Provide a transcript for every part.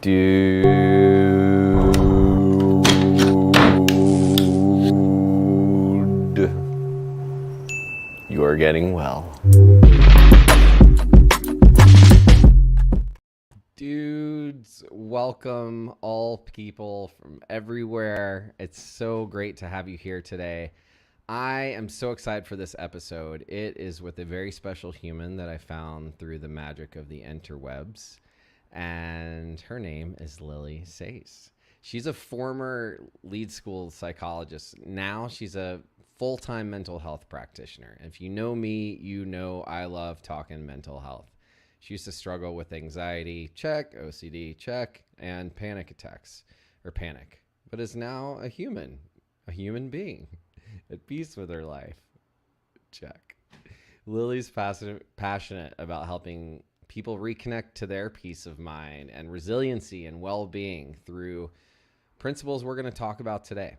Dude, you are getting well. Dudes, welcome all people from everywhere. It's so great to have you here today. I am so excited for this episode. It is with a very special human that I found through the magic of the interwebs. And her name is Lily SAIS. She's a former lead school psychologist. Now she's a full-time mental health practitioner. If you know me, you know I love talking mental health. She used to struggle with anxiety, check, OCD, check, and panic attacks, or panic, but is now a human being at peace with her life, check. Lily's passionate about helping people reconnect to their peace of mind and resiliency and well-being through principles we're going to talk about today: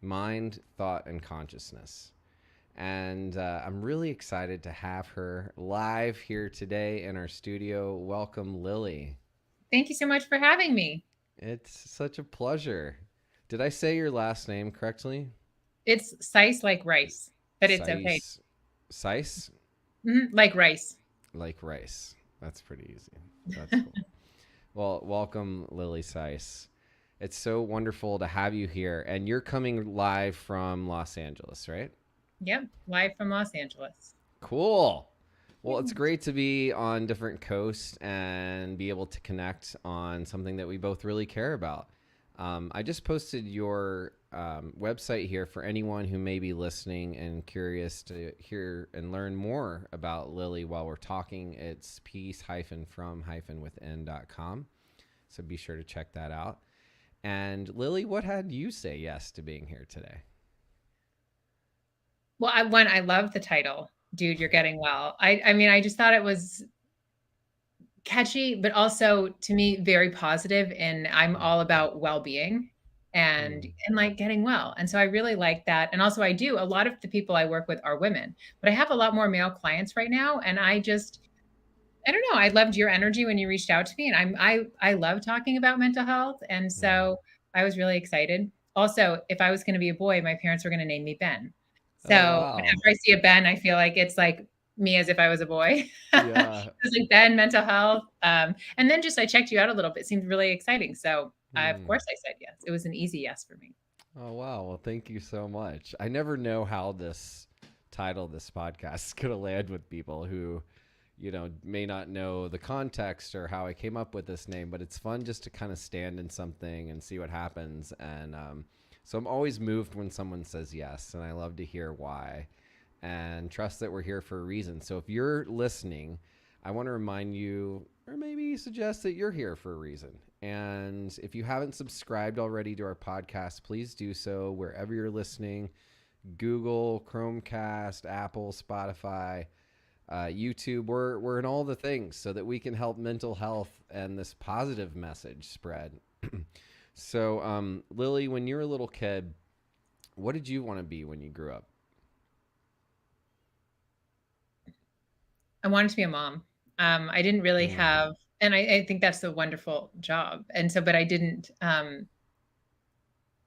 mind, thought, and consciousness. And I'm really excited to have her live here today in our studio. Welcome, Lily. Thank you so much for having me. It's such a pleasure. Did I say your last name correctly? It's SAIS like rice, but it's okay. SAIS. SAIS? Like rice. Like rice. That's pretty easy. That's cool. Well, welcome, Lily SAIS. It's so wonderful to have you here. And you're coming live from Los Angeles, right? Yep, live from Los Angeles. Cool. Well, it's great to be on different coasts and be able to connect on something that we both really care about. I just posted your website here for anyone who may be listening and curious to hear and learn more about Lily while we're talking. It's peace-from-within.com. So be sure to check that out. And Lily, what had you say yes to being here today? Well, I love the title, Dude, You're Getting Well. I mean, I just thought it was catchy, but also to me very positive, and I'm all about well-being and like getting well. And so I really like that. And also a lot of the people I work with are women, but I have a lot more male clients right now, and I don't know, I loved your energy when you reached out to me, and I love talking about mental health, and so I was really excited. Also, if I was going to be a boy, my parents were going to name me Ben. Oh, So wow. whenever I see a Ben, I feel like it's like me as if I was a boy. Yeah. It's like Ben, mental health. And then just I checked you out a little bit. It seemed really exciting. So of Hmm. course I said yes. It was an easy yes for me. Oh, wow. Well, thank you so much. I never know how this title, this podcast, is going to land with people who, may not know the context or how I came up with this name, but it's fun just to kind of stand in something and see what happens. And so I'm always moved when someone says yes, and I love to hear why and trust that we're here for a reason. So if you're listening, I want to remind you, or maybe suggest that you're here for a reason. And if you haven't subscribed already to our podcast, please do so wherever you're listening: Google, Chromecast, Apple, Spotify, YouTube. We're in all the things so that we can help mental health and this positive message spread. So, Lily, when you were a little kid, what did you want to be when you grew up? I wanted to be a mom. I didn't really Mm. have, and I think that's a wonderful job. And so, but I didn't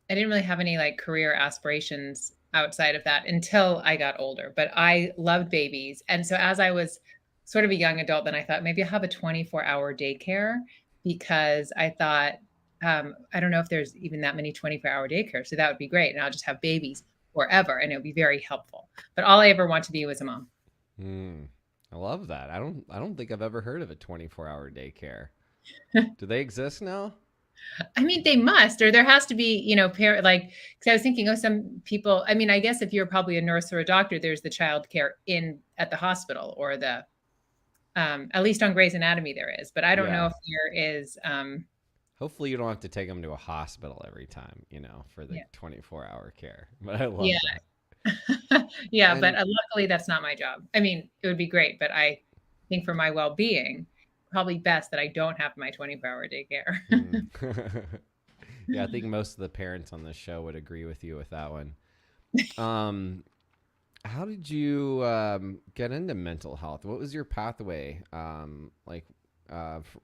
really have any like career aspirations outside of that until I got older. But I loved babies. And so as I was sort of a young adult, then I thought maybe I'll have a 24-hour daycare, because I thought, I don't know if there's even that many 24-hour daycares. So that would be great. And I'll just have babies forever and it would be very helpful. But all I ever wanted to be was a mom. Mm. I love that. I don't think I've ever heard of a 24-hour daycare. Do they exist now? I mean, they must, or there has to be, parent like, because I was thinking, oh, some people, I mean, I guess if you're probably a nurse or a doctor, there's the child care in at the hospital or at least on Grey's Anatomy there is, but I don't know Yeah. if there is, Hopefully you don't have to take them to a hospital every time, for the yeah, 24-hour care. But I yeah, love that. yeah, but And luckily that's not my job. I mean, it would be great, but I think for my well-being, probably best that I don't have my 24-hour daycare. mm. Yeah, I think most of the parents on this show would agree with you with that one. Um, how did you get into mental health? What was your pathway? Like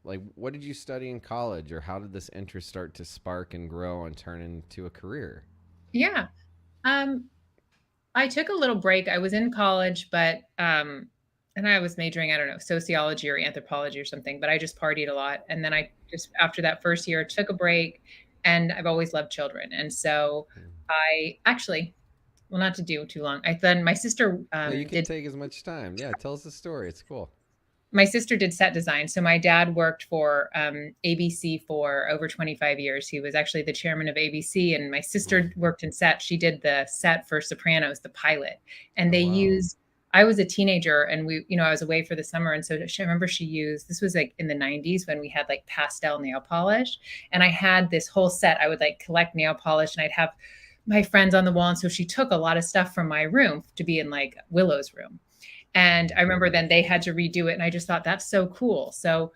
Like, what did you study in college, or how did this interest start to spark and grow and turn into a career? Yeah. Um, I took a little break. I was in college, but and I was majoring, I don't know, sociology or anthropology or something, but I just partied a lot. And then I just after that first year took a break, and I've always loved children. And so Mm. I actually, well, not to do too long. I then my sister No, you can did take as much time. Yeah, tell us the story. It's cool. set design. So my dad worked for ABC for over 25 years. He was actually the chairman of ABC, and my Mm. sister worked in set. She did the set for Sopranos, the pilot, and Oh they wow. used. I was a teenager, and I was away for the summer, and so I remember she used. This was like in the 90s when we had like pastel nail polish, and I had this whole set. I would like collect nail polish, and I'd have my friends on the wall, and so she took a lot of stuff from my room to be in like Willow's room. And Mm. I remember then they had to redo it. And I just thought that's so cool. So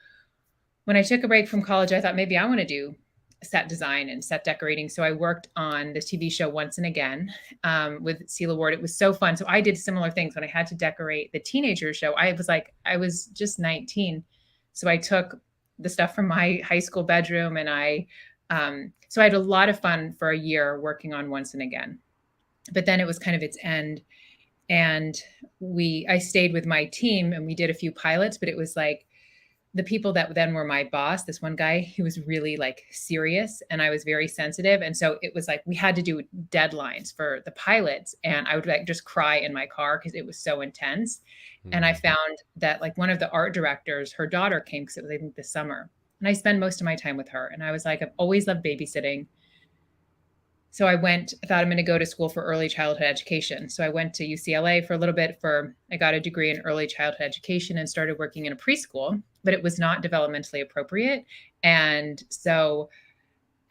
when I took a break from college, I thought maybe I want to do set design and set decorating. So I worked on the TV show Once and Again with Celia Ward. It was so fun. So I did similar things when I had to decorate the teenager show. I was just 19. So I took the stuff from my high school bedroom and so I had a lot of fun for a year working on Once and Again. But then it was kind of its end, and I stayed with my team and we did a few pilots, but it was like the people that then were my boss, this one guy, he was really like serious and I was very sensitive, and so it was like we had to do deadlines for the pilots, and I would like just cry in my car because it was so intense. And I Mm. found that like one of the art directors, her daughter came because it was I think this summer, and I spend most of my time with her, and I was like, I've always loved babysitting. So I thought I'm going to go to school for early childhood education. So I went to UCLA for a little bit I got a degree in early childhood education and started working in a preschool, but it was not developmentally appropriate. And so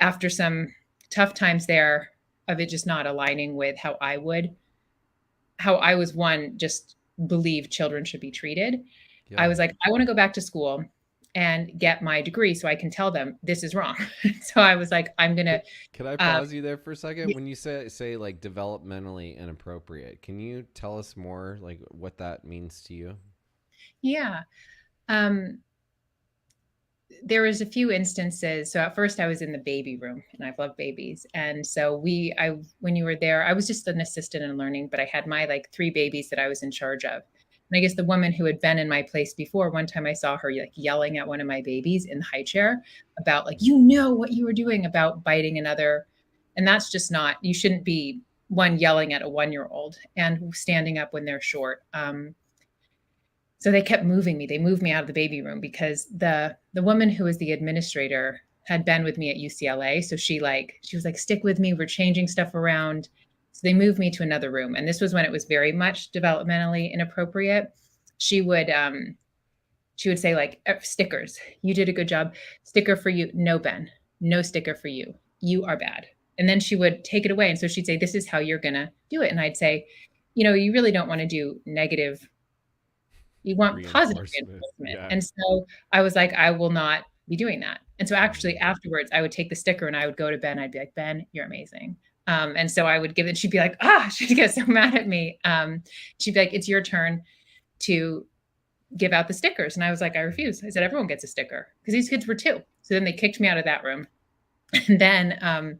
after some tough times there of it just not aligning with how I was one, just believe children should be treated, I Yeah. was like, I want to go back to school and get my degree so I can tell them this is wrong. So I was like, I'm going Can, to, can I um, pause you there for a second? When you say like developmentally inappropriate, can you tell us more like what that means to you? yeah. Um, there was a few instances. So at first I was in the baby room and I've loved babies. And so when you were there, I was just an assistant in learning, but I had my like three babies that I was in charge of. And I guess the woman who had been in my place before, one time I saw her like yelling at one of my babies in the high chair about like, you know what you were doing about biting another. And that's just not, you shouldn't be one yelling at a 1-year-old and standing up when they're short. So they kept moving me. They moved me out of the baby room because the woman who was the administrator had been with me at UCLA. So she was like, stick with me. We're changing stuff around. So they moved me to another room. And this was when it was very much developmentally inappropriate. She would she would say like stickers. You did a good job. Sticker for you. No, Ben. No sticker for you. You are bad. And then she would take it away. And so she'd say, this is how you're gonna do it. And I'd say, you really don't want to do negative, you want positive Reinforcement. reinforcement. Yeah. And so I was like, I will not be doing that. And so actually Mm. afterwards, I would take the sticker and I would go to Ben. I'd be like, Ben, you're amazing. And so I would give it. She'd be like, she'd get so mad at me. She'd be like, it's your turn to give out the stickers. And I was like, I refuse. I said, everyone gets a sticker because these kids were two. So then they kicked me out of that room. And then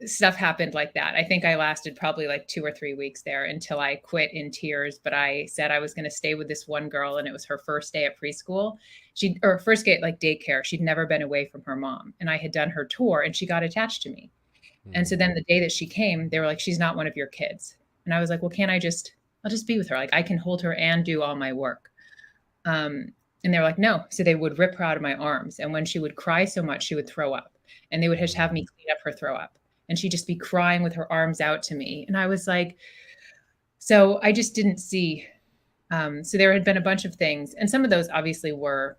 stuff happened like that. I think I lasted probably like 2 or 3 weeks there until I quit in tears. But I said I was going to stay with this one girl, and it was her first day at preschool. Or first day at like daycare. She'd never been away from her mom, and I had done her tour, and she got attached to me. And so Mm. then the day that she came, they were like, "She's not one of your kids." And I was like, "Well, can't I just? I'll just be with her. Like I can hold her and do all my work." And they were like, "No." So they would rip her out of my arms, and when she would cry so much, she would throw up, and they would just have Mm. me clean up her throw up, and she'd just be crying with her arms out to me. And I was like, so I just didn't see. So there had been a bunch of things, and some of those obviously were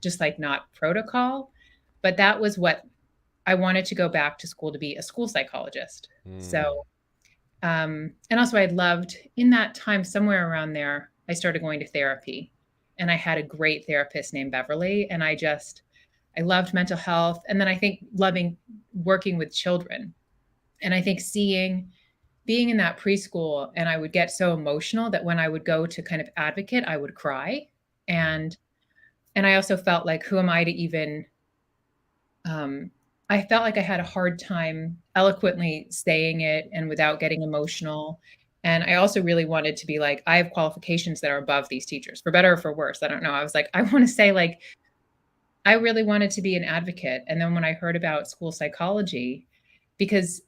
just like not protocol, but that was what I wanted to go back to school to be a school psychologist. Mm. So, and also I'd loved in that time, somewhere around there, I started going to therapy, and I had a great therapist named Beverly, and I loved mental health. And then I think loving working with children. And I think being in that preschool, and I would get so emotional that when I would go to kind of advocate, I would cry. And And I also felt like, who am I to even, I felt like I had a hard time eloquently saying it and without getting emotional. And I also really wanted to be like, I have qualifications that are above these teachers, for better or for worse. I don't know. I was like, I want to say, like, I really wanted to be an advocate. And then when I heard about school psychology, because,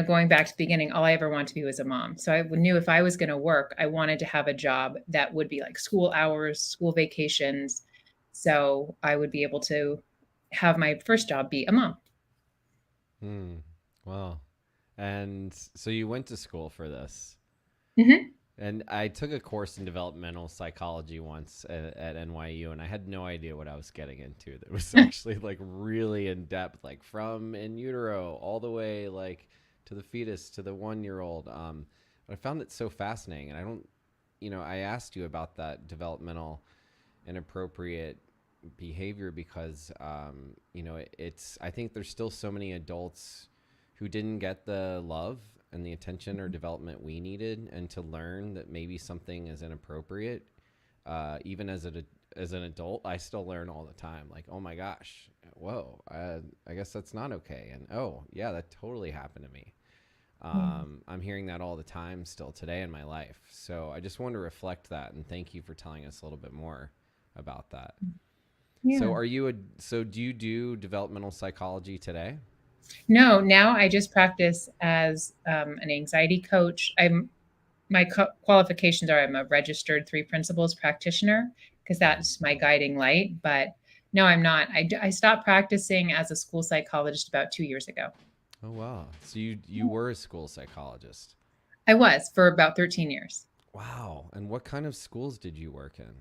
going back to the beginning, all I ever wanted to be was a mom. So I knew if I was going to work, I wanted to have a job that would be like school hours, school vacations. So I would be able to have my first job be a mom. Hmm. Wow. And so you went to school for this. Hmm. And I took a course in developmental psychology once at NYU, and I had no idea what I was getting into. That was actually like really in depth, like from in utero all the way like to the fetus to the 1 year old. But I found it so fascinating, and I don't, I asked you about that developmental inappropriate behavior because it's I think there's still so many adults who didn't get the love and the attention or development we needed, and to learn that maybe something is inappropriate. Even as an adult, I still learn all the time. Like, oh my gosh, whoa, I guess that's not okay, and oh yeah, that totally happened to me. I'm hearing that all the time still today in my life. So I just wanted to reflect that and thank you for telling us a little bit more about that. So Yeah. do you do developmental psychology today? No, now I just practice as an anxiety coach. My qualifications are I'm a registered three principles practitioner because that's my guiding light. But no, I'm not. I stopped practicing as a school psychologist about 2 years ago. Oh wow. So you were a school psychologist. I was for about 13 years. Wow. And what kind of schools did you work in?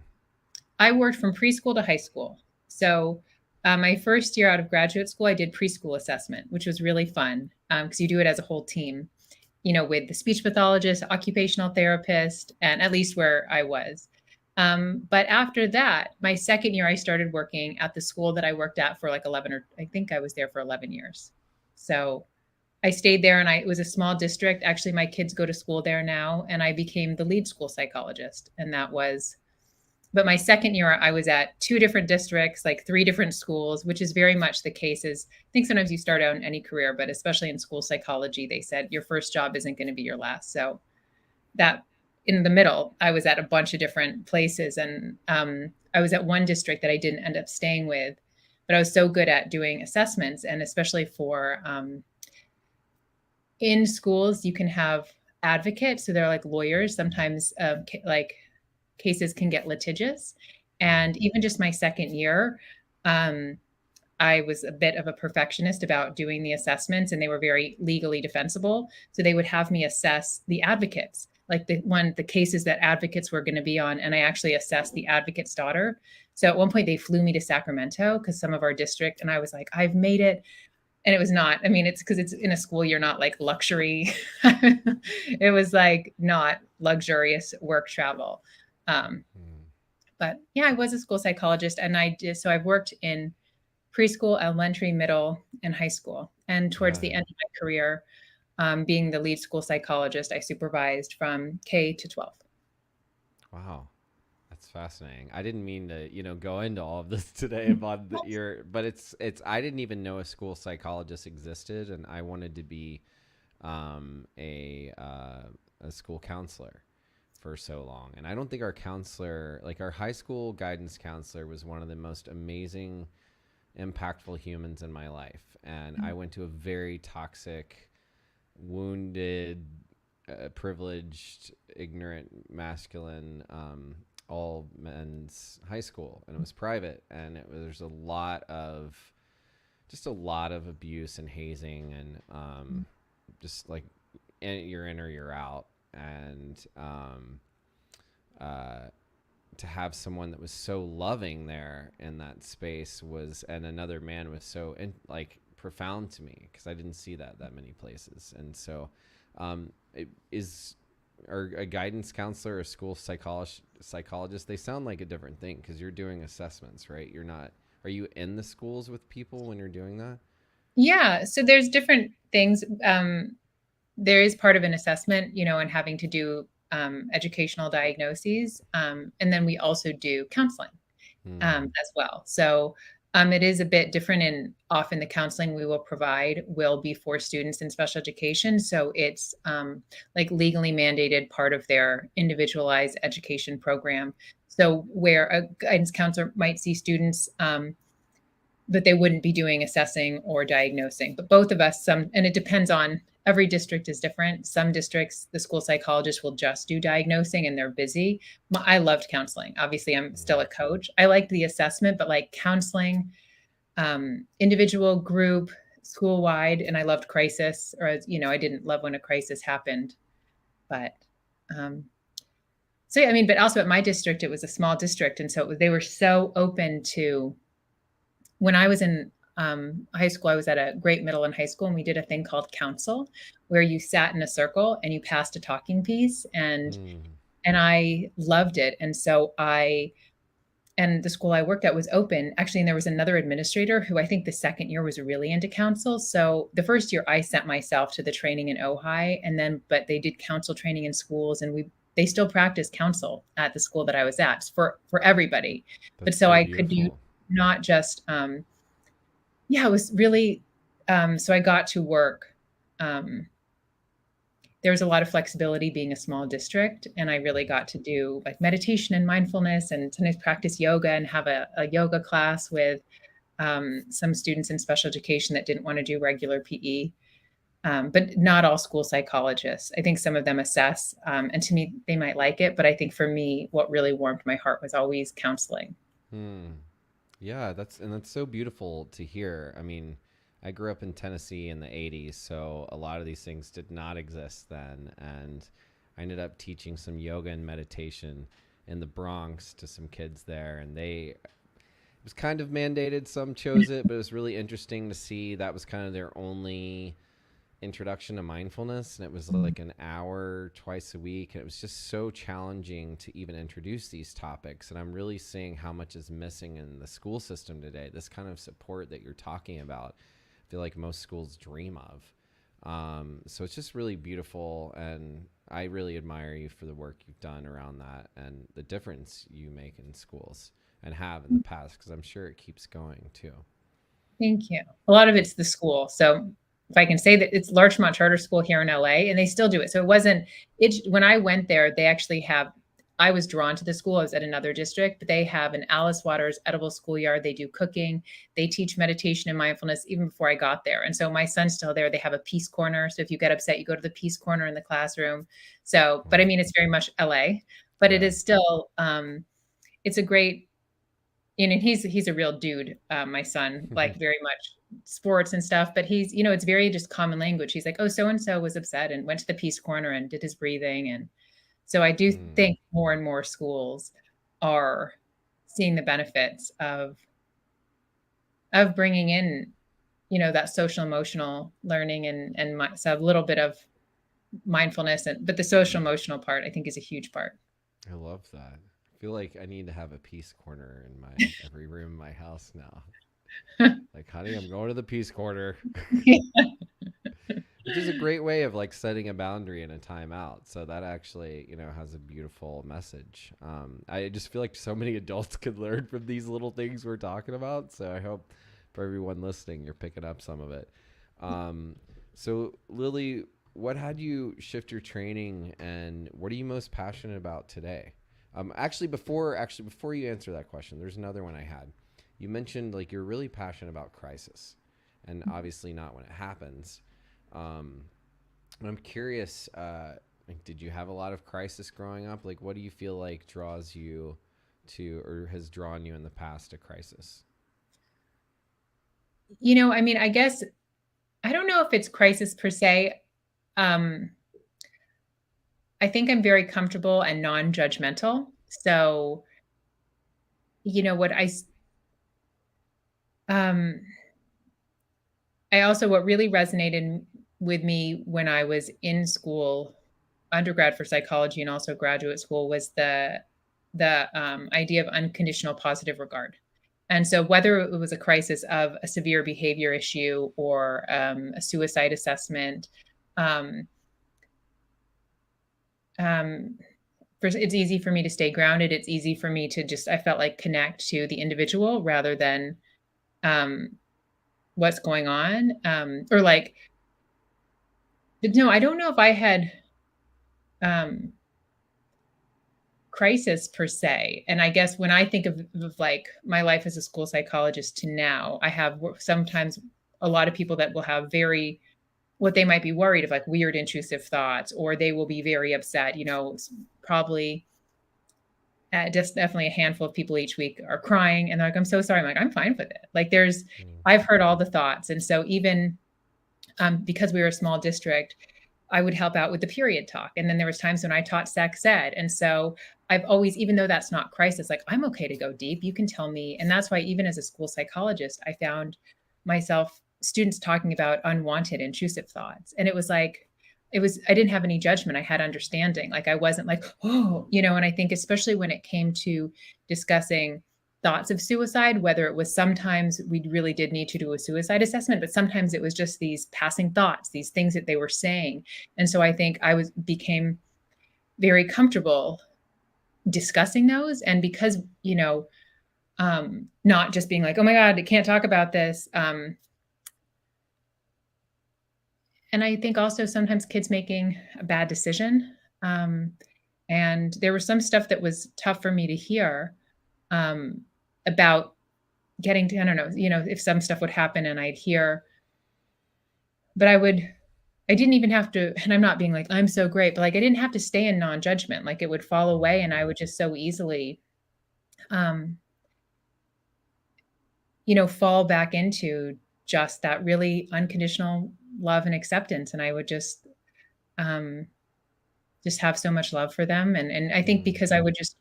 I worked from preschool to high school. So, my first year out of graduate school, I did preschool assessment, which was really fun because you do it as a whole team, with the speech pathologist, occupational therapist, and at least where I was. But after that, my second year, I started working at the school that I worked at for like 11, or I think I was there for 11 years. So I stayed there, and it was a small district. Actually, my kids go to school there now, and I became the lead school psychologist. And that was, but my second year, I was at two different districts, like three different schools, which is very much the case. Is I think sometimes you start out in any career, but especially in school psychology, they said your first job isn't going to be your last. So that in the middle, I was at a bunch of different places, and I was at one district that I didn't end up staying with, but I was so good at doing assessments, and especially for in schools, you can have advocates, so they're like lawyers. Sometimes, like cases can get litigious. And even just my second year, um, I was a bit of a perfectionist about doing the assessments, and they were very legally defensible. So they would have me assess the advocates, like the cases that advocates were going to be on, and I actually assessed the advocate's daughter. So at one point they flew me to Sacramento because some of our district, and I was like, I've made it. And it was not. I mean, it's because it's in a school, you're not like luxury. It was like not luxurious work travel. Um, Hmm. but yeah, I was a school psychologist, and so I've worked in preschool, elementary, middle, and high school. And towards the Right. end of my career, being the lead school psychologist, I supervised from K to 12. Wow. That's fascinating. I didn't mean to, go into all of this today about but it's I didn't even know a school psychologist existed, and I wanted to be um, a uh, a school counselor for so long. And I don't think our counselor, like our high school guidance counselor, was one of the most amazing, impactful humans in my life. And I went to a very toxic, wounded, privileged, ignorant, masculine, all men's high school, and it was private, and there's a lot of abuse and hazing, and just like you're in or you're out, and uh, to have someone that was so loving there in that space was, and another man was so like profound to me because I didn't see that many places. And so it is, or a guidance counselor or school psychologist, they sound like a different thing because you're doing assessments, right? You're not, are you in the schools with people when you're doing that? Yeah, so there's different things. There is part of an assessment, and having to do educational diagnoses. And then we also do counseling. Mm. as well. So it is a bit different, and often the counseling we will provide will be for students in special education. So it's like legally mandated part of their individualized education program. So where a guidance counselor might see students, but they wouldn't be doing assessing or diagnosing. But both of us, and it depends on, every district is different. Some districts, the school psychologist will just do diagnosing and they're busy. I loved counseling. Obviously, I'm still Mm. a coach. I liked the assessment, but like counseling, individual, group, school wide, and I loved crisis. Or I didn't love when a crisis happened, but um, so yeah, I mean, but also at my district, it was a small district, and so they were so open to. When I was in high school, I was at a great middle and high school, and we did a thing called council, where you sat in a circle and you passed a talking piece, Mm. and I loved it. And so and the school I worked at was open actually, and there was another administrator who I think the second year was really into council. So the first year I sent myself to the training in Ojai, and then but they did council training in schools, and they still practice council at the school that I was at for everybody. But That's so so I could do beautiful. not just yeah, it was really so I got to work. Um, there was a lot of flexibility being a small district, and I really got to do like meditation and mindfulness, and sometimes practice yoga and have a yoga class with some students in special education that didn't want to do regular PE. But not all school psychologists. I think some of them assess, and to me, they might like it. But I think for me, what really warmed my heart was always counseling. Hmm. Yeah, that's so beautiful to hear. I mean, I grew up in Tennessee in the 80s, so a lot of these things did not exist then, and I ended up teaching some yoga and meditation in the Bronx to some kids there, and it was kind of mandated, some chose it, but it was really interesting to see that was kind of their only introduction to mindfulness, and it was like an hour twice a week, and it was just so challenging to even introduce these topics. And I'm really seeing how much is missing in the school system today, this kind of support that you're talking about. I feel like most schools dream of. So it's just really beautiful, and I really admire you for the work you've done around that and the difference you make in schools and have in the past, because I'm sure it keeps going too. Thank you. A lot of it's the school. So if I can say that, it's Larchmont Charter School here in LA, and they still do it. So it wasn't it when I went there, they actually have. I was drawn to the school. I was at another district, but they have an Alice Waters edible schoolyard. They do cooking. They teach meditation and mindfulness even before I got there. And so my son's still there. They have a peace corner. So if you get upset, you go to the peace corner in the classroom. So, but I Mm. mean, it's very much LA, but it Yeah. is still it's a great, and he's a real dude, my son, like very much sports and stuff, but it's very just common language. He's like, oh, so and so was upset and went to the peace corner and did his breathing. And so I do Mm. think more and more schools are seeing the benefits of bringing in, that social emotional learning, so a little bit of mindfulness, but the social emotional part I think is a huge part. I love that. I feel like I need to have a peace corner in my every room in my house now. Like, honey, I'm going to the peace corner, which is a great way of like setting a boundary and a timeout. So that actually, has a beautiful message. I just feel like so many adults could learn from these little things we're talking about. So I hope for everyone listening, you're picking up some of it. Um, so Lily, what had you shift your training, and what are you most passionate about today? Before you answer that question, there's another one I had. You mentioned like you're really passionate about crisis, and obviously not when it happens. Um, I'm curious. Like, did you have a lot of crisis growing up? Like, what do you feel like draws you to, or has drawn you in the past to crisis? I mean, I guess I don't know if it's crisis per se. Um, I think I'm very comfortable and non-judgmental. So, what um I also, what really resonated with me when I was in school, undergrad for psychology and also graduate school, was the idea of unconditional positive regard. And so whether it was a crisis of a severe behavior issue or a suicide assessment, um, um, first, it's easy for me to stay grounded. It's easy for me to just, I felt like, connect to the individual rather than um, what's going on. Or like, no, I don't know if I had um, crisis per se. And I guess when I think of like my life as a school psychologist to now, I have sometimes a lot of people that will have very, what they might be worried of, like weird intrusive thoughts, or they will be very upset, probably just definitely a handful of people each week are crying and they're like, I'm so sorry. I'm like, I'm fine with it. Like Mm. I've heard all the thoughts. And so even because we were a small district, I would help out with the period talk. And then there was times when I taught sex ed. And so I've always, even though that's not crisis, like I'm okay to go deep. You can tell me. And that's why even as a school psychologist, I found myself students talking about unwanted intrusive thoughts. And it was like, I didn't have any judgment. I had understanding. Like I wasn't like, oh, and I think especially when it came to discussing thoughts of suicide, whether it was sometimes we really did need to do a suicide assessment, but sometimes it was just these passing thoughts, these things that they were saying. And so I think became very comfortable discussing those. And because, not just being like, oh my God, I can't talk about this. And I think also sometimes kids making a bad decision. And there was some stuff that was tough for me to hear about getting to, I don't know, if some stuff would happen and I'd hear, but I didn't even have to, and I'm not being like, I'm so great, but like, I didn't have to stay in non-judgment. Like it would fall away and I would just so easily, um, fall back into just that really unconditional love and acceptance. And I would um, just have so much love for them. And I think Mm. because I would just,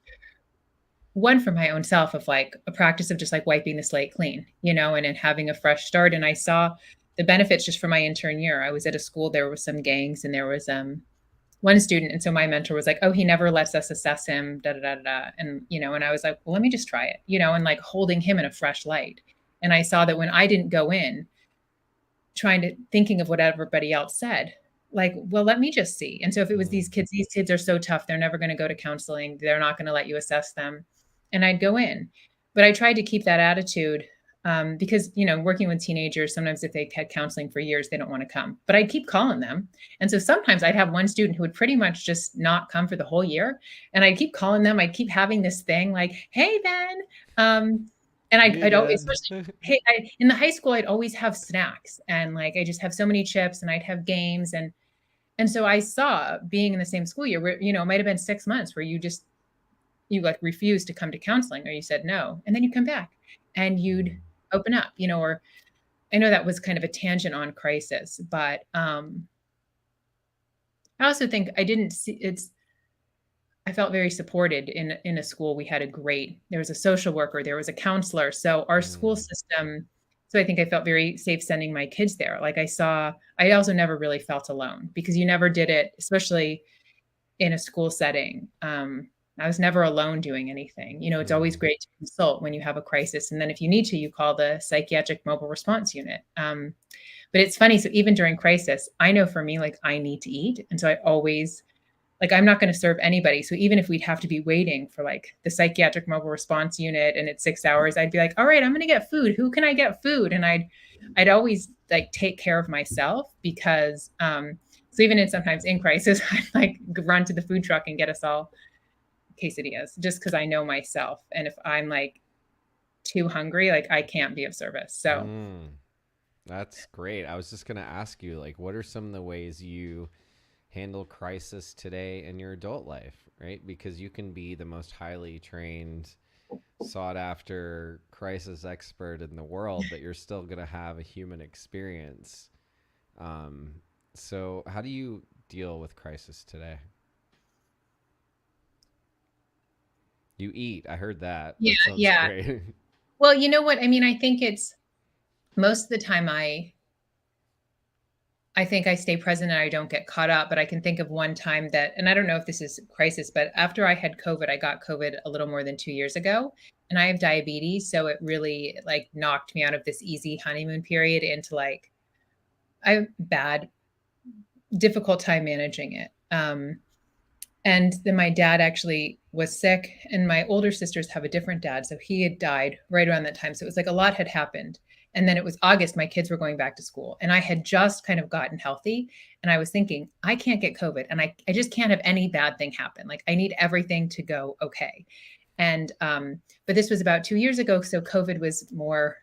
one for my own self of like a practice of just like wiping the slate clean, and having a fresh start. And I saw the benefits just for my intern year. I was at a school, there was some gangs and there was one student. And so my mentor was like, oh, he never lets us assess him, da da da da. And, and I was like, well, let me just try it, and like holding him in a fresh light. And I saw that when I didn't go in thinking of what everybody else said, like, well, let me just see. And so if it was Mm. these kids are so tough, they're never going to go to counseling. They're not going to let you assess them. And I'd go in, but I tried to keep that attitude because, working with teenagers, sometimes if they had counseling for years, they don't want to come, but I'd keep calling them. And so sometimes I'd have one student who would pretty much just not come for the whole year. And I'd keep calling them. I'd keep having this thing like, hey, Ben. And Hey, I'd always, man. especially in the high school, I'd always have snacks and like, I just have so many chips and I'd have games. And so I saw being in the same school year where, it might've been 6 months where you like refused to come to counseling or you said no, and then you come back and you'd Mm. open up, or I know that was kind of a tangent on crisis, but I also think I felt very supported in a school. We had there was a social worker, there was a counselor. So our school Mm. system, so I think I felt very safe sending my kids there. Like I also never really felt alone because you never did it, especially in a school setting. I was never alone doing anything. It's always Mm. great to consult when you have a crisis. And then if you need to, you call the psychiatric mobile response unit. But it's funny. So even during crisis, I know for me, like I need to eat. And so I always, like, I'm not going to serve anybody. So even if we'd have to be waiting for like the psychiatric mobile response unit and it's 6 hours, I'd be like, all right, I'm going to get food. Who can I get food? And I'd always like take care of myself because, so even sometimes in crisis, I'd like run to the food truck and get us all quesadillas just because I know myself. And if I'm like too hungry, like I can't be of service. So Mm. That's great. I was just going to ask you, like, what are some of the ways you handle crisis today in your adult life, right? Because you can be the most highly trained, sought after crisis expert in the world, but you're still going to have a human experience. Um, so, how do you deal with crisis today? You eat. I heard that. yeah, That sounds yeah. great. Well, you know what? I mean, I think it's most of the time I think I stay present and I don't get caught up, but I can think of one time that, and I don't know if this is crisis, but after I had COVID, I got COVID a little more than 2 years ago and I have diabetes. So it really like knocked me out of this easy honeymoon period into like, I bad, difficult time managing it. And then my dad actually was sick, and my older sisters have a different dad. So he had died right around that time. So it was like a lot had happened. And then it was August, my kids were going back to school, and I had just kind of gotten healthy. And I was thinking, I can't get COVID, and I just can't have any bad thing happen. Like, I need everything to go okay. And, but this was about 2 years ago. So COVID was more,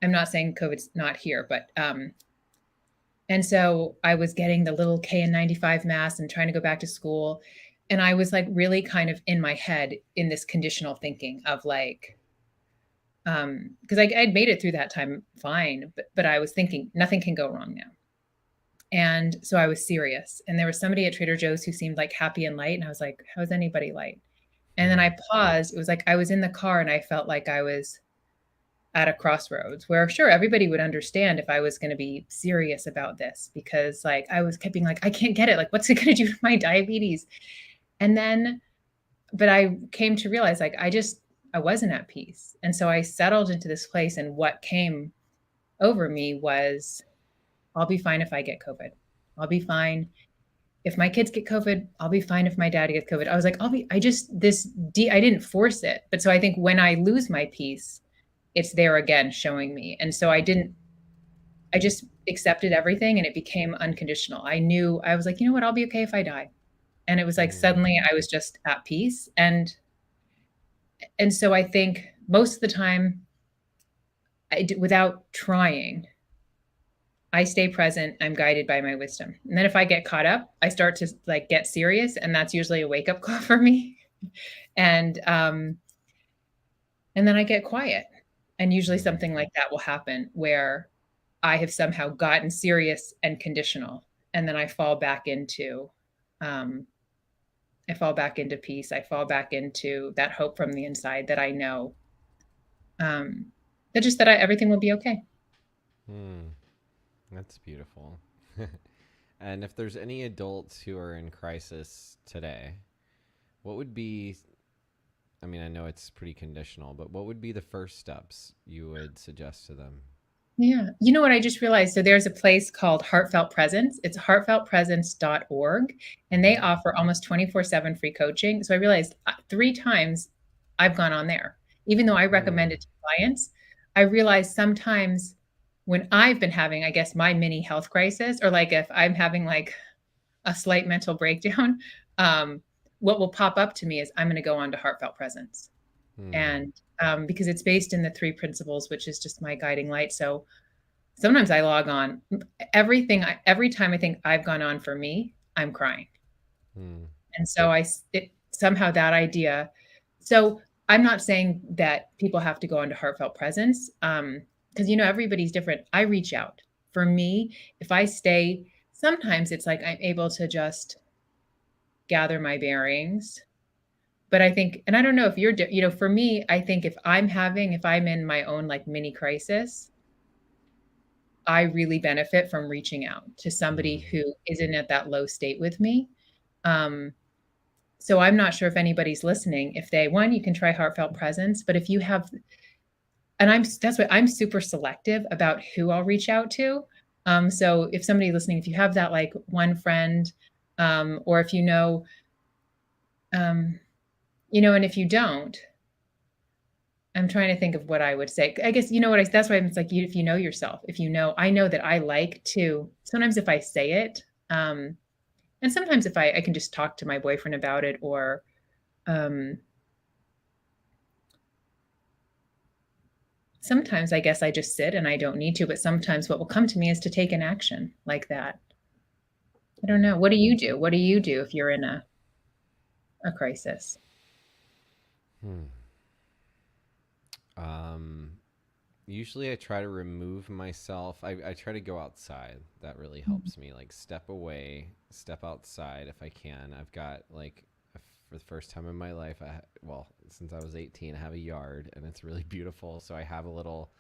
I'm not saying COVID's not here, but, and so I was getting the little KN95 mask and trying to go back to school. And I was like really kind of in my head in this conditional thinking of like, because I'd made it through that time fine, but I was thinking nothing can go wrong now. And so I was serious. And there was somebody at Trader Joe's who seemed like happy and light. And I was like, how's anybody light? And then I paused. It was like I was in the car and I felt like I was at a crossroads where sure everybody would understand if I was going to be serious about this, because like I was kept being like, I can't get it. Like, what's it going to do to my diabetes? And then, but I came to realize like I wasn't at peace. And so I settled into this place. And what came over me was, I'll be fine if I get COVID. I'll be fine if my kids get COVID. I'll be fine if my dad gets COVID. I was like, I didn't force it. But so I think when I lose my peace, it's there again showing me. And so I just accepted everything and it became unconditional. I was like, you know what, I'll be okay if I die. And it was like suddenly I was just at peace. And so I think most of the time without trying, I stay present, I'm guided by my wisdom. And then if I get caught up, I start to like get serious, and that's usually a wake up call for me. And then I get quiet. And usually something like that will happen where I have somehow gotten serious and conditional. And then I fall back into peace. I fall back into that hope from the inside that I know that everything will be okay. That's beautiful. And if there's any adults who are in crisis today, what would be, I mean, I know it's pretty conditional, but what would be the first steps you would suggest to them? Yeah. You know what I just realized? So there's a place called Heartfelt Presence. It's heartfeltpresence.org, and they offer almost 24/7 free coaching. So I realized 3 times I've gone on there. Even though I recommend it to clients, I realized sometimes when I've been having, I guess, my mini health crisis, or like if I'm having like a slight mental breakdown, what will pop up to me is I'm going to go on to Heartfelt Presence. And because it's based in the 3 principles, which is just my guiding light. So sometimes I log on. Every time I think I've gone on for me, I'm crying. And so somehow that idea. So I'm not saying that people have to go into Heartfelt Presence, because everybody's different. I reach out. For me, if I stay, sometimes it's like I'm able to just gather my bearings. But I think, and I don't know if you're, for me, I think if I'm in my own like mini crisis, I really benefit from reaching out to somebody who isn't at that low state with me. So I'm not sure if anybody's listening. If you can try Heartfelt Presence, but if you have, and that's what I'm super selective about who I'll reach out to. So if somebody listening, if you have that like one friend, or if and if you don't, I'm trying to think of what I would say. I guess, that's why it's like, if you know yourself, I know that I like to, sometimes if I say it, and sometimes if I can just talk to my boyfriend about it, or, sometimes I guess I just sit and I don't need to, but sometimes what will come to me is to take an action like that. I don't know. What do you do? What do you do if you're in a crisis? Usually I try to remove myself. I try to go outside. That really helps me. Like step away, step outside if I can. I've got like, for the first time in my life, since I was 18, I have a yard and it's really beautiful. So I have a little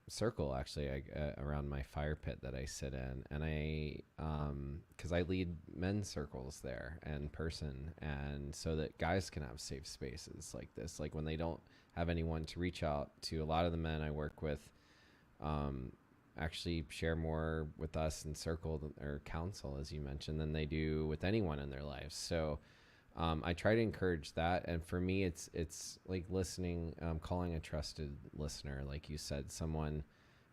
circle actually around my fire pit that I sit in, and because I lead men's circles there in person, and so that guys can have safe spaces like this, like when they don't have anyone to reach out to. A lot of the men I work with actually share more with us in circle or counsel, as you mentioned, than they do with anyone in their lives. So I try to encourage that, and for me, it's like listening, calling a trusted listener, like you said, someone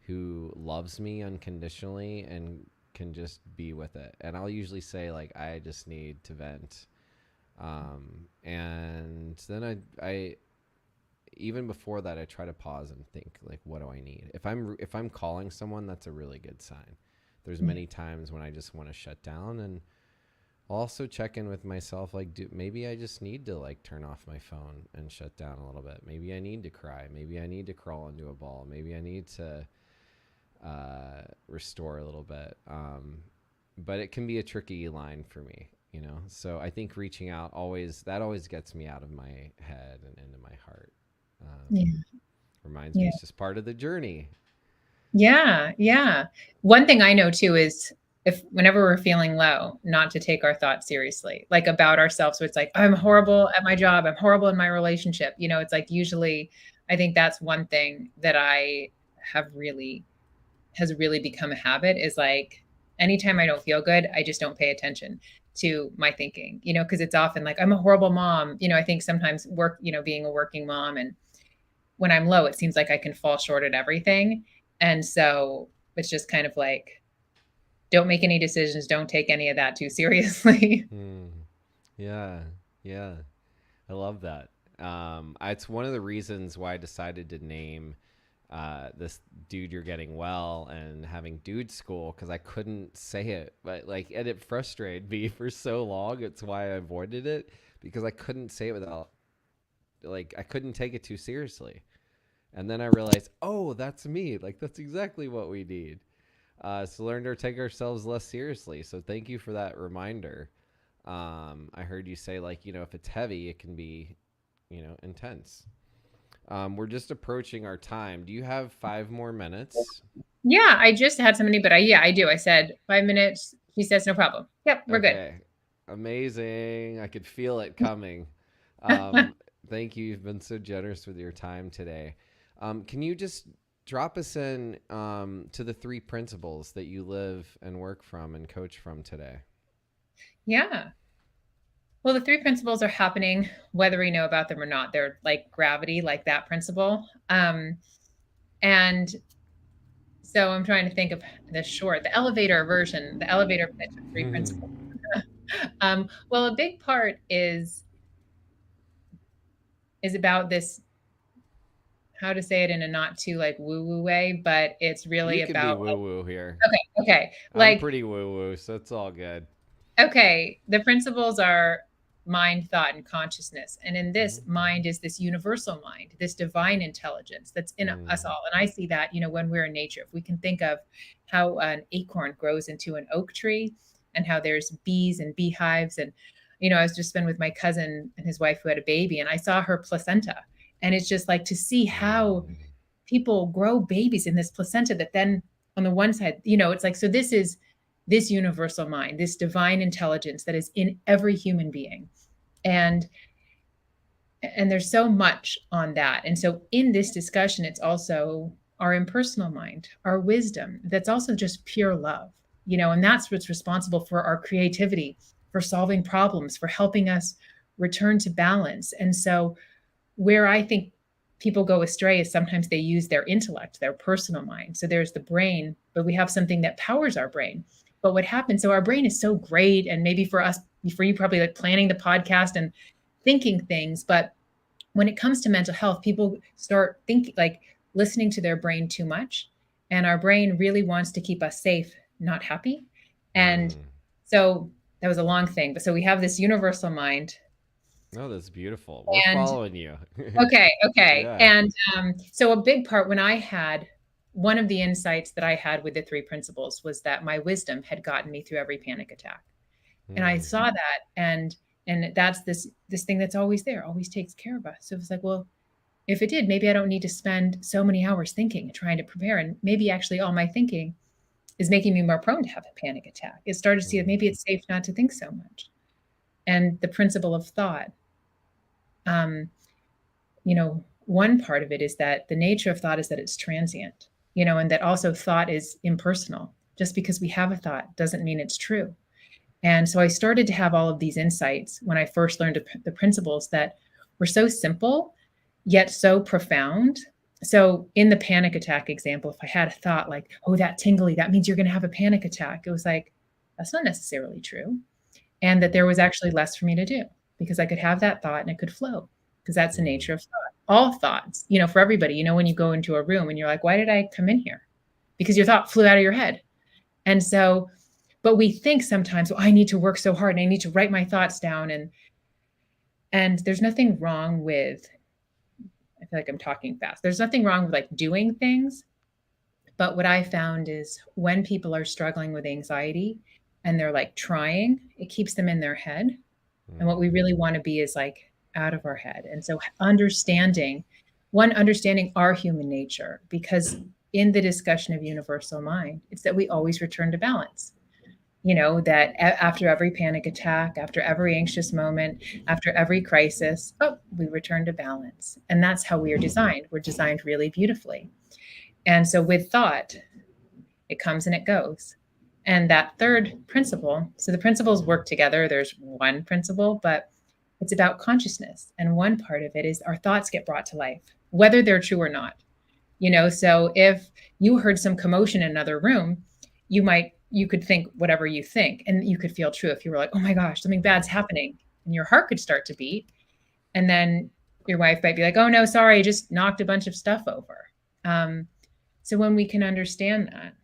who loves me unconditionally and can just be with it. And I'll usually say like, I just need to vent, and then I even before that, I try to pause and think like, what do I need? If I'm calling someone, that's a really good sign. There's Yeah. many times when I just want to shut down, and also check in with myself, like, maybe I just need to like turn off my phone and shut down a little bit. Maybe I need to cry. Maybe I need to crawl into a ball. Maybe I need to restore a little bit. But it can be a tricky line for me, you know. So I think reaching out always gets me out of my head and into my heart. Um, Yeah. reminds me Yeah. it's just part of the journey. Yeah, yeah. One thing I know too is if whenever we're feeling low, not to take our thoughts seriously, like about ourselves. So it's like, I'm horrible at my job. I'm horrible in my relationship. It's like usually I think that's one thing that I have really has really become a habit is like anytime I don't feel good, I just don't pay attention to my thinking, because it's often like I'm a horrible mom. I think sometimes work, being a working mom and when I'm low, it seems like I can fall short at everything. And so it's just kind of like, don't make any decisions. Don't take any of that too seriously. Hmm. Yeah, yeah. I love that. It's one of the reasons why I decided to name this dude you're getting well and having dude school, because I couldn't say it, but like, and it frustrated me for so long. It's why I avoided it, because I couldn't say it without, like, I couldn't take it too seriously. And then I realized, oh, that's me. Like, that's exactly what we need. So learn to take ourselves less seriously. So thank you for that reminder. I heard you say, like, if it's heavy, it can be, intense. We're just approaching our time. Do you have 5 more minutes? Yeah, I just had somebody, but I do. I said 5 minutes. She says, no problem. Yep, we're good. Okay. Amazing. I could feel it coming. Um, thank you. You've been so generous with your time today. Can you just drop us in to the 3 principles that you live and work from and coach from today? Yeah. Well, the 3 principles are happening whether we know about them or not. They're like gravity, like that principle. And so I'm trying to think of the elevator version, the elevator pitch of 3 principles. Well, a big part is about this, how to say it in a not too like woo-woo way, but it's You really can be about woo woo here. okay. I'm Like, pretty woo woo, so it's all good. okay, the principles are mind, thought, and consciousness. And in this, Mm-hmm. mind is this universal mind, this divine intelligence that's in us Mm. all. And I see that, when we're in nature, if we can think of how an acorn grows into an oak tree and how there's bees and beehives. And, I was just been with my cousin and his wife who had a baby, and I saw her placenta. And it's just like to see how Mm. people grow babies in this placenta that then on the one side, it's like, so this is this universal mind, this divine intelligence that is in every human being. And there's so much on that. And so in this discussion, it's also our impersonal mind, our wisdom, that's also just pure love, and that's what's responsible for our creativity, for solving problems, for helping us return to balance. And so where I think people go astray is sometimes they use their intellect, their personal mind. So there's the brain, but we have something that powers our brain. But what happens? So our brain is so great, and maybe for us, for you, probably like planning the podcast and thinking things. But when it comes to mental health, people start thinking like listening to their brain too much, and our brain really wants to keep us safe, not happy. And Mm. so that was a long thing, but so we have this universal mind. No, that's beautiful. We're And following you. okay. Yeah. And so a big part when I had one of the insights that I had with the 3 principles was that my wisdom had gotten me through every panic attack. And I Mm. saw that, and that's this thing that's always there, always takes care of us. So it's like, well, if it did, maybe I don't need to spend so many hours thinking and trying to prepare. And maybe actually all my thinking is making me more prone to have a panic attack. It started to see that Mm. maybe it's safe not to think so much. And the principle of thought. Um, one part of it is that the nature of thought is that it's transient. and that also thought is impersonal. Just because we have a thought doesn't mean it's true. And so I started to have all of these insights when I first learned the principles that were so simple, yet so profound. So in the panic attack example, if I had a thought like, oh, that tingly, that means you're going to have a panic attack. It was like, that's not necessarily true. And that there was actually less for me to do because I could have that thought and it could flow because that's the nature of thought. All thoughts, for everybody, when you go into a room and you're like, why did I come in here? Because your thought flew out of your head. And so, but we think sometimes, I need to work so hard and I need to write my thoughts down. And there's nothing wrong with, I feel like I'm talking fast. There's nothing wrong with like doing things. But what I found is when people are struggling with anxiety and they're like trying, it keeps them in their head. And what we really want to be is like out of our head. And so understanding our human nature, because in the discussion of universal mind, it's that we always return to balance. That after every panic attack, after every anxious moment, after every crisis, we return to balance. And that's how we are designed. We're designed really beautifully. And so with thought, it comes and it goes. And that third principle, so the principles work together. There's one principle, but it's about consciousness. And one part of it is our thoughts get brought to life, whether they're true or not. So if you heard some commotion in another room, you could think whatever you think, and you could feel true if you were like, oh my gosh, something bad's happening. And your heart could start to beat. And then your wife might be like, oh no, sorry, I just knocked a bunch of stuff over. So when we can understand that,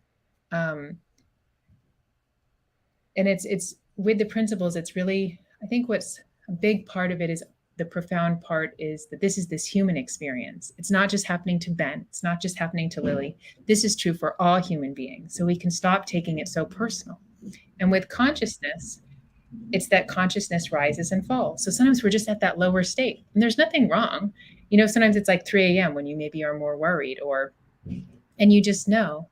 and it's with the principles, it's really, I think what's a big part of it is the profound part is that this is this human experience. It's not just happening to Ben. It's not just happening to Lily. This is true for all human beings. So we can stop taking it so personal. And with consciousness, it's that consciousness rises and falls. So sometimes we're just at that lower state and there's nothing wrong. Sometimes it's like 3 a.m. when you maybe are more worried and you just know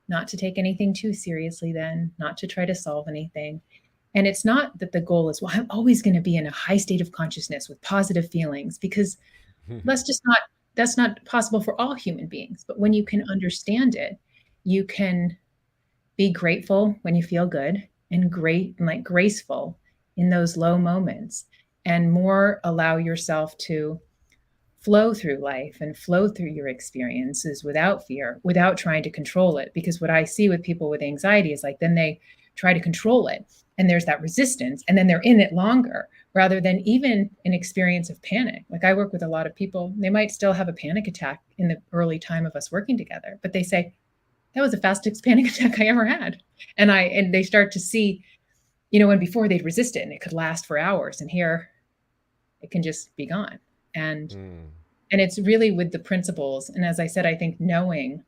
not to take anything too seriously then, not to try to solve anything. And it's not that the goal is, well, I'm always going to be in a high state of consciousness with positive feelings, because that's not possible for all human beings. But when you can understand it, you can be grateful when you feel good and graceful in those low moments, and more allow yourself to flow through life and flow through your experiences without fear, without trying to control it. Because what I see with people with anxiety is like, then they try to control it and there's that resistance and then they're in it longer, rather than even an experience of panic. Like I work with a lot of people, they might still have a panic attack in the early time of us working together, but they say, that was the fastest panic attack I ever had. And they start to see, when before they'd resist it and it could last for hours, and here it can just be gone. And it's really with the principles. And as I said, I think knowing,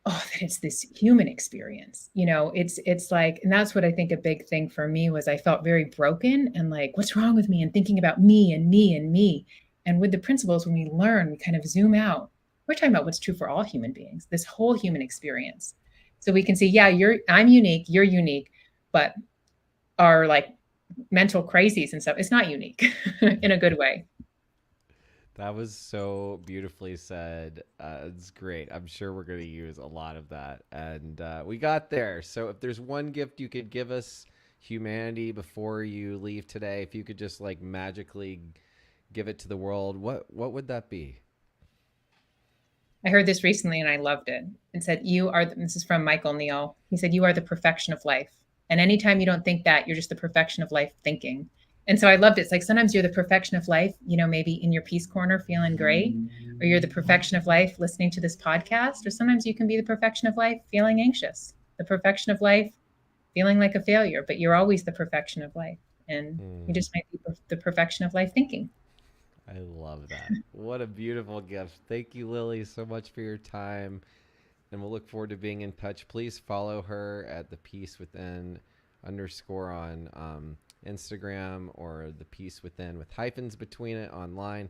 that it's this human experience, it's like, and that's what I think a big thing for me was, I felt very broken and like, what's wrong with me? And thinking about me and me and me. And with the principles, when we learn, we kind of zoom out. We're talking about what's true for all human beings, this whole human experience. So we can see, I'm unique, you're unique, but our like mental crises and stuff, it's not unique in a good way. That was so beautifully said. It's great. I'm sure we're going to use a lot of that. And we got there. So if there's one gift you could give us, humanity, before you leave today, if you could just like magically give it to the world, what would that be? I heard this recently and I loved it. It said, this is from Michael Neal. He said, you are the perfection of life. And anytime you don't think that, you're just the perfection of life thinking. And so I loved it. It's like, sometimes you're the perfection of life, maybe in your peace corner feeling great, or you're the perfection of life listening to this podcast, or sometimes you can be the perfection of life feeling anxious, the perfection of life feeling like a failure, but you're always the perfection of life. And you just might be the perfection of life thinking. I love that. What a beautiful gift. Thank you, Lily, so much for your time. And we'll look forward to being in touch. Please follow her at the Peace Within _ on Instagram, or the Peace Within with hyphens between it online.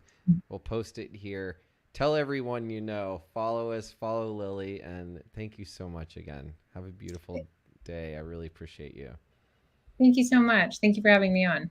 We'll post it here. Tell everyone you know. Follow us, follow Lily, and thank you so much again. Have a beautiful day. I really appreciate you. Thank you so much. Thank you for having me on.